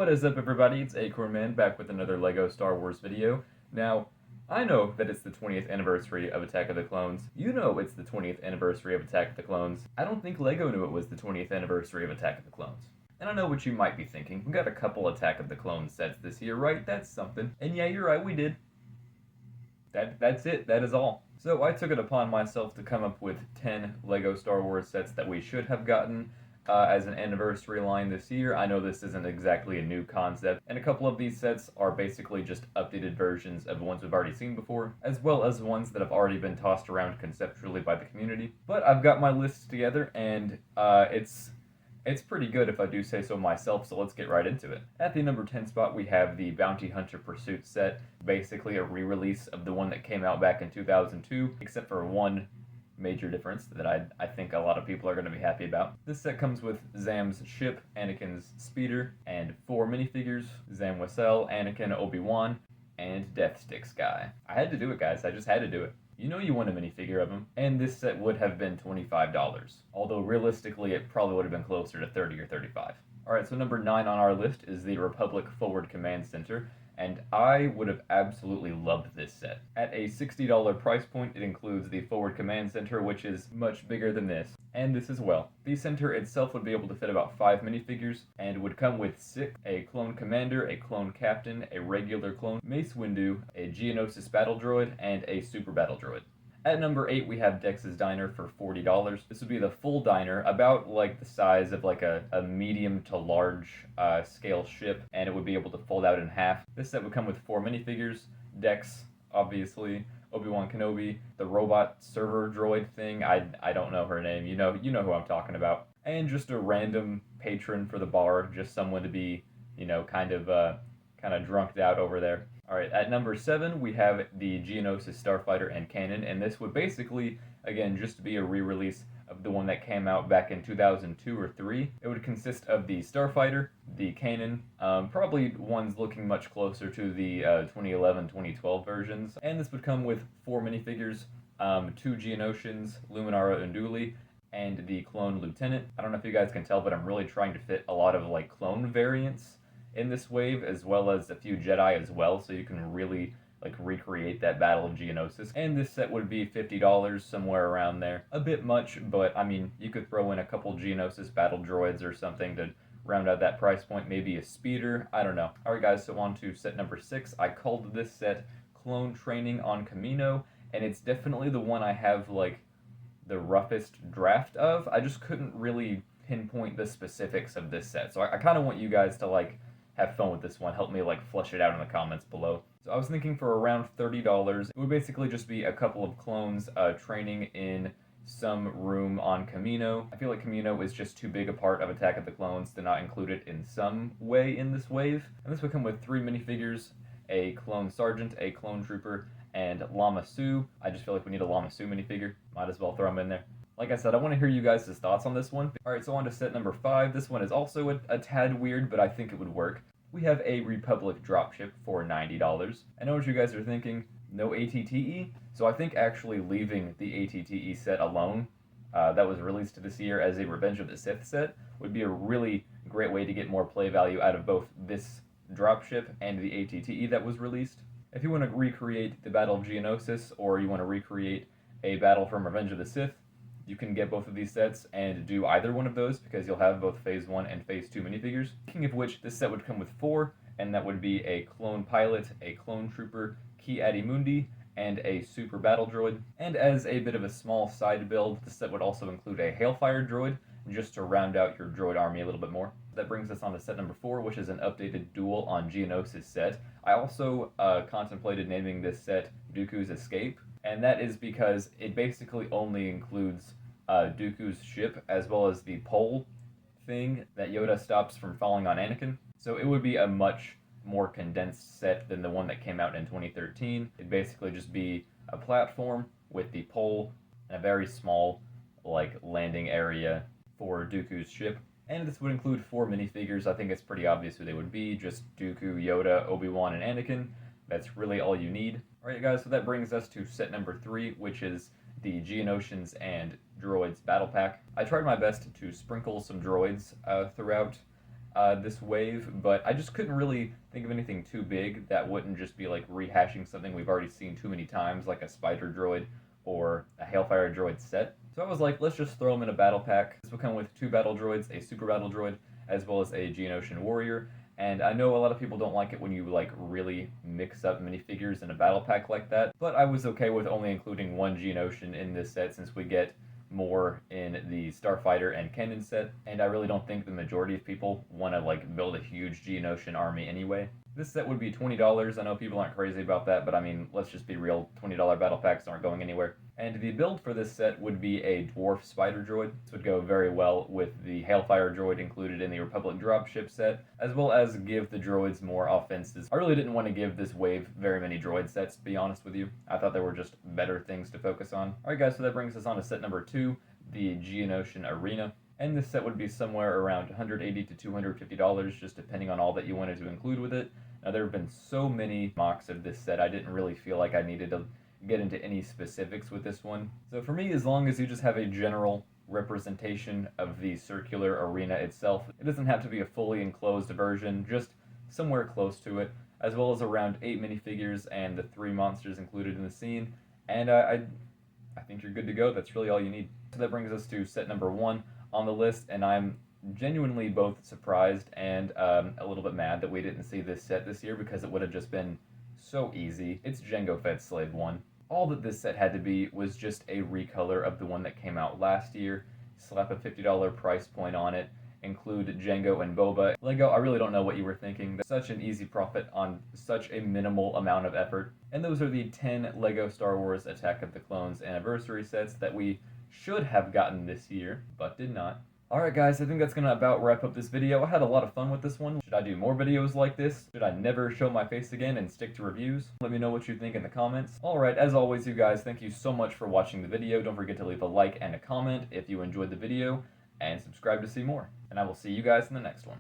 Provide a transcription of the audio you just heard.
What is up, everybody? It's Acorn Man back with another LEGO Star Wars video. Now, I know that it's the 20th anniversary of Attack of the Clones. You know it's the 20th anniversary of Attack of the Clones. I don't think LEGO knew it was the 20th anniversary of Attack of the Clones. And I know what you might be thinking. We got a couple Attack of the Clones sets this year, right? That's something. And yeah, you're right, we did. That's it. That is all. So I took it upon myself to come up with 10 LEGO Star Wars sets that we should have gotten as an anniversary line this year. I know this isn't exactly a new concept, and a couple of these sets are basically just updated versions of ones we've already seen before, as well as ones that have already been tossed around conceptually by the community. But I've got my list together, and it's pretty good if I do say so myself, so let's get right into it. At the number 10 spot, we have the Bounty Hunter Pursuit set, basically a re-release of the one that came out back in 2002, except for one major difference that I think a lot of people are going to be happy about. This set comes with Zam's ship, Anakin's speeder, and 4 minifigures: Zam Wesell, Anakin, Obi-Wan, and Death Stick Sky. I had to do it, guys. I just had to do it. You know you want a minifigure of him, and this set would have been $25, although realistically it probably would have been closer to $30 or $35. Alright, so number 9 on our list is the Republic Forward Command Center, and I would have absolutely loved this set. At a $60 price point, it includes the Forward Command Center, which is much bigger than this, and this as well. The center itself would be able to fit about 5 minifigures, and would come with 6, a clone commander, a clone captain, a regular clone, Mace Windu, a Geonosis battle droid, and a super battle droid. At number 8, we have Dex's Diner for $40. This would be the full diner, about like the size of like a medium to large scale ship, and it would be able to fold out in half. This set would come with 4 minifigures: Dex, obviously, Obi-Wan Kenobi, the robot server droid thing, I don't know her name, you know who I'm talking about, and just a random patron for the bar, just someone to be, kind of drunked out over there. Alright, at number 7, we have the Geonosis Starfighter and Cannon, and this would basically, again, just be a re-release of the one that came out back in 2002 or 3. It would consist of the Starfighter, the Cannon, probably ones looking much closer to the 2011-2012 versions, and this would come with 4 minifigures, 2 Geonosians, Luminara Unduli, and the Clone Lieutenant. I don't know if you guys can tell, but I'm really trying to fit a lot of clone variants in this wave, as well as a few Jedi as well, so you can really recreate that Battle of Geonosis. And this set would be $50, somewhere around there. A bit much, but I mean, you could throw in a couple Geonosis battle droids or something to round out that price point, maybe a speeder, I don't know. Alright guys, so on to set number 6. I called this set Clone Training on Kamino, and it's definitely the one I have the roughest draft of. I just couldn't really pinpoint the specifics of this set, so I kind of want you guys to have fun with this one. Help me flush it out in the comments below. So I was thinking for around $30. It would basically just be a couple of clones training in some room on Kamino. I feel like Kamino is just too big a part of Attack of the Clones to not include it in some way in this wave. And this would come with 3 minifigures: a clone sergeant, a clone trooper, and Lama Su. I just feel like we need a Lama Su minifigure. Might as well throw them in there. Like I said, I want to hear you guys' thoughts on this one. Alright, so on to set number 5. This one is also a tad weird, but I think it would work. We have a Republic Dropship for $90. I know what you guys are thinking, no ATTE? So I think actually leaving the ATTE set alone, that was released this year as a Revenge of the Sith set, would be a really great way to get more play value out of both this Dropship and the ATTE that was released. If you want to recreate the Battle of Geonosis, or you want to recreate a battle from Revenge of the Sith, you can get both of these sets and do either one of those, because you'll have both Phase 1 and Phase 2 minifigures. Speaking of which, this set would come with 4, and that would be a clone pilot, a clone trooper, Ki-Adi-Mundi, and a super battle droid. And as a bit of a small side build, this set would also include a Hailfire droid, just to round out your droid army a little bit more. That brings us on to set number 4, which is an updated Duel on Geonosis set. I also contemplated naming this set Dooku's Escape, and that is because it basically only includes Dooku's ship, as well as the pole thing that Yoda stops from falling on Anakin. So it would be a much more condensed set than the one that came out in 2013. It'd basically just be a platform with the pole and a very small landing area for Dooku's ship. And this would include 4 minifigures. I think it's pretty obvious who they would be: just Dooku, Yoda, Obi-Wan, and Anakin. That's really all you need. Alright guys, so that brings us to set number 3, which is the Geonosians and Droids Battle Pack. I tried my best to sprinkle some droids throughout this wave, but I just couldn't really think of anything too big that wouldn't just be like rehashing something we've already seen too many times, like a spider droid or a Hailfire droid set. So I was like, let's just throw them in a battle pack. This will come with 2 battle droids, a super battle droid, as well as a Geonosian warrior. And I know a lot of people don't like it when you like really mix up minifigures in a battle pack like that, but I was okay with only including 1 Geonosian in this set since we get more in the Starfighter and Cannon set, and I really don't think the majority of people want to like build a huge Geonosian army anyway. This set would be $20. I know people aren't crazy about that, but I mean, let's just be real, $20 battle packs aren't going anywhere. And the build for this set would be a dwarf spider droid. This would go very well with the Hailfire droid included in the Republic Dropship set, as well as give the droids more offenses. I really didn't want to give this wave very many droid sets, to be honest with you. I thought there were just better things to focus on. Alright guys, so that brings us on to set number 2, the Geonosian Arena. And this set would be somewhere around $180 to $250, just depending on all that you wanted to include with it. Now, there have been so many mocks of this set, I didn't really feel like I needed to get into any specifics with this one. So for me, as long as you just have a general representation of the circular arena itself, it doesn't have to be a fully enclosed version, just somewhere close to it, as well as around 8 minifigures and the 3 monsters included in the scene, and I think you're good to go. That's really all you need. So that brings us to set number 1 on the list, and I'm genuinely both surprised and a little bit mad that we didn't see this set this year because it would have just been so easy. It's Jango Fett Slave 1. All that this set had to be was just a recolor of the one that came out last year, slap a $50 price point on it, include Jango and Boba. Lego, I really don't know what you were thinking. That's such an easy profit on such a minimal amount of effort. And those are the 10 Lego Star Wars Attack of the Clones anniversary sets that we should have gotten this year, but did not. Alright guys, I think that's gonna about wrap up this video. I had a lot of fun with this one. Should I do more videos like this? Should I never show my face again and stick to reviews? Let me know what you think in the comments. Alright, as always you guys, thank you so much for watching the video. Don't forget to leave a like and a comment if you enjoyed the video, and subscribe to see more. And I will see you guys in the next one.